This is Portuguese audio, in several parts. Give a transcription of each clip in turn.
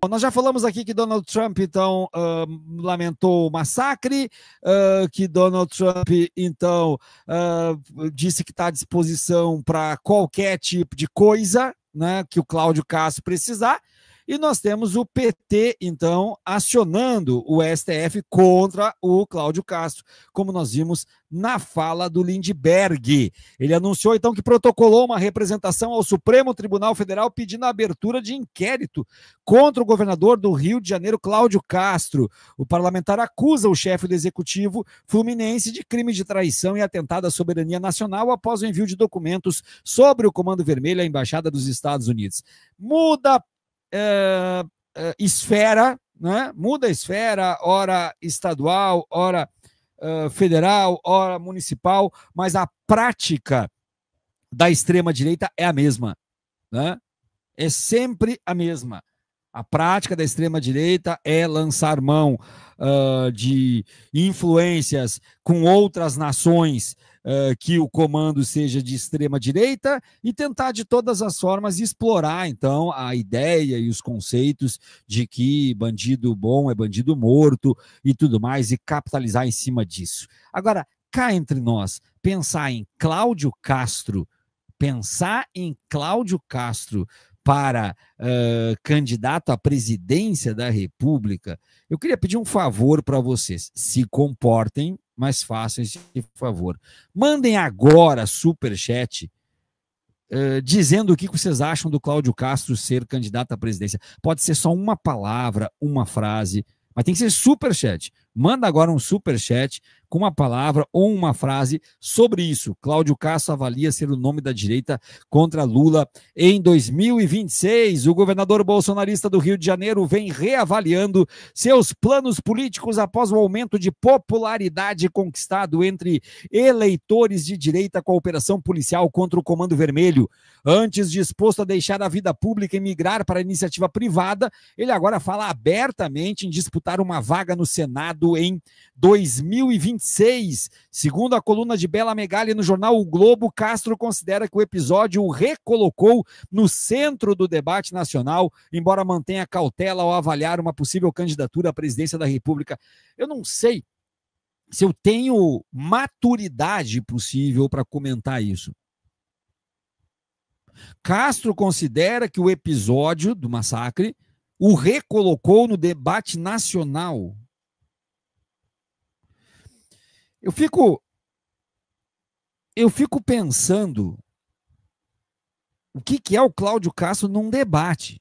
Nós já falamos aqui que Donald Trump, então, lamentou o massacre, que Donald Trump, então, disse que está à disposição para qualquer tipo de coisa, né, que o Cláudio Castro precisar. E nós temos o PT, então, acionando o STF contra o Cláudio Castro, como nós vimos na fala do Lindbergh. Ele anunciou, então, que protocolou uma representação ao Supremo Tribunal Federal pedindo a abertura de inquérito contra o governador do Rio de Janeiro, Cláudio Castro. O parlamentar acusa o chefe do executivo fluminense de crime de traição e atentado à soberania nacional após o envio de documentos sobre o Comando Vermelho à Embaixada dos Estados Unidos. Muda esfera, né? Muda a esfera, ora estadual, ora federal, ora municipal, mas a prática da extrema-direita é a mesma, né? É sempre a mesma. A prática da extrema-direita é lançar mão de influências com outras nações que o comando seja de extrema-direita e tentar de todas as formas explorar, então, a ideia e os conceitos de que bandido bom é bandido morto e tudo mais, e capitalizar em cima disso. Agora, cá entre nós, pensar em Cláudio Castro para candidato à presidência da República, eu queria pedir um favor para vocês. Se comportem, mas façam esse favor. Mandem agora superchat dizendo o que vocês acham do Cláudio Castro ser candidato à presidência. Pode ser só uma palavra, uma frase, mas tem que ser superchat. Manda agora um superchat com uma palavra ou uma frase sobre isso. Cláudio Castro avalia ser o nome da direita contra Lula em 2026. O governador bolsonarista do Rio de Janeiro vem reavaliando seus planos políticos após o aumento de popularidade conquistado entre eleitores de direita com a operação policial contra o Comando Vermelho. Antes disposto a deixar a vida pública e migrar para a iniciativa privada, ele agora fala abertamente em disputar uma vaga no Senado em 2026. Segundo a coluna de Bela Megali no jornal O Globo, Castro considera que o episódio o recolocou no centro do debate nacional, embora mantenha cautela ao avaliar uma possível candidatura à presidência da República. Eu não sei se eu tenho maturidade possível para comentar isso. Castro considera que o episódio do massacre o recolocou no debate nacional. Eu fico pensando o que é o Cláudio Castro num debate.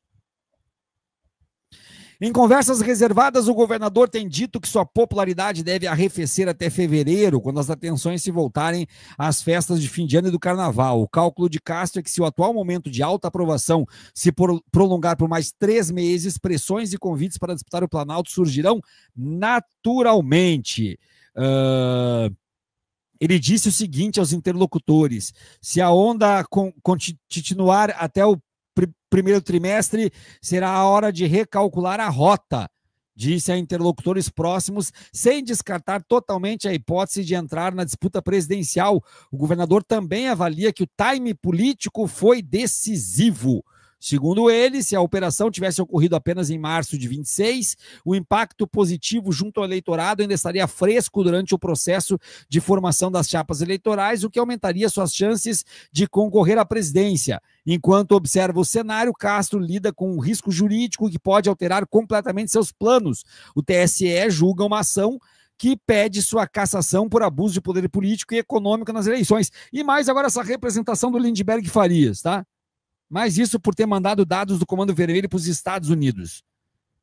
Em conversas reservadas, o governador tem dito que sua popularidade deve arrefecer até fevereiro, quando as atenções se voltarem às festas de fim de ano e do carnaval. O cálculo de Castro é que se o atual momento de alta aprovação se prolongar por mais 3 meses, pressões e convites para disputar o Planalto surgirão naturalmente. Ele disse o seguinte aos interlocutores: se a onda continuar até o primeiro trimestre, será a hora de recalcular a rota, disse a interlocutores próximos, sem descartar totalmente a hipótese de entrar na disputa presidencial. O governador também avalia que o time político foi decisivo. Segundo ele, se a operação tivesse ocorrido apenas em março de 26, o impacto positivo junto ao eleitorado ainda estaria fresco durante o processo de formação das chapas eleitorais, o que aumentaria suas chances de concorrer à presidência. Enquanto observa o cenário, Castro lida com um risco jurídico que pode alterar completamente seus planos. O TSE julga uma ação que pede sua cassação por abuso de poder político e econômico nas eleições. E mais agora essa representação do Lindbergh Farias, tá? Mas isso por ter mandado dados do Comando Vermelho para os Estados Unidos.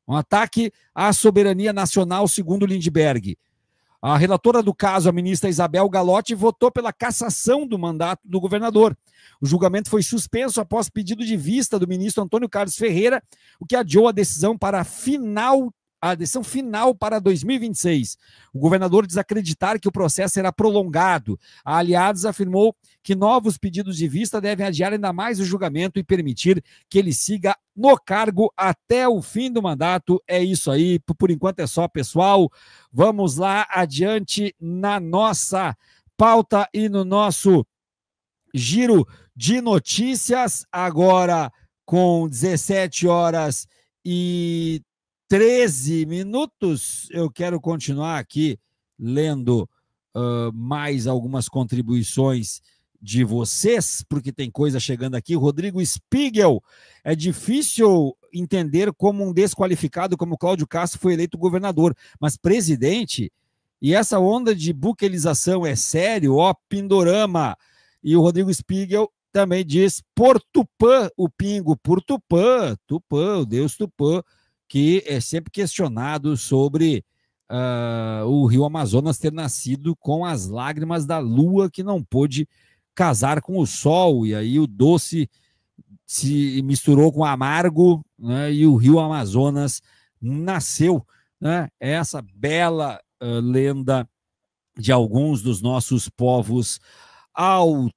Um ataque à soberania nacional, segundo Lindbergh. A relatora do caso, a ministra Isabel Galotti, votou pela cassação do mandato do governador. O julgamento foi suspenso após pedido de vista do ministro Antônio Carlos Ferreira, o que adiou a decisão final para 2026. O governador diz acreditar que o processo será prolongado. A Aliados afirmou que novos pedidos de vista devem adiar ainda mais o julgamento e permitir que ele siga no cargo até o fim do mandato. É isso aí, por enquanto é só, pessoal. Vamos lá adiante na nossa pauta e no nosso giro de notícias, agora com 17 horas e 13 minutos. Eu quero continuar aqui lendo mais algumas contribuições de vocês, porque tem coisa chegando aqui. Rodrigo Spiegel, é difícil entender como um desqualificado como Cláudio Castro foi eleito governador, mas presidente, e essa onda de buquelização é sério, ó, Pindorama. E o Rodrigo Spiegel também diz por Tupã, o pingo, por Tupã, o deus Tupã, que é sempre questionado sobre o rio Amazonas ter nascido com as lágrimas da lua que não pôde casar com o sol, e aí o doce se misturou com o amargo, né, e o rio Amazonas nasceu, né, essa bela lenda de alguns dos nossos povos autóctones.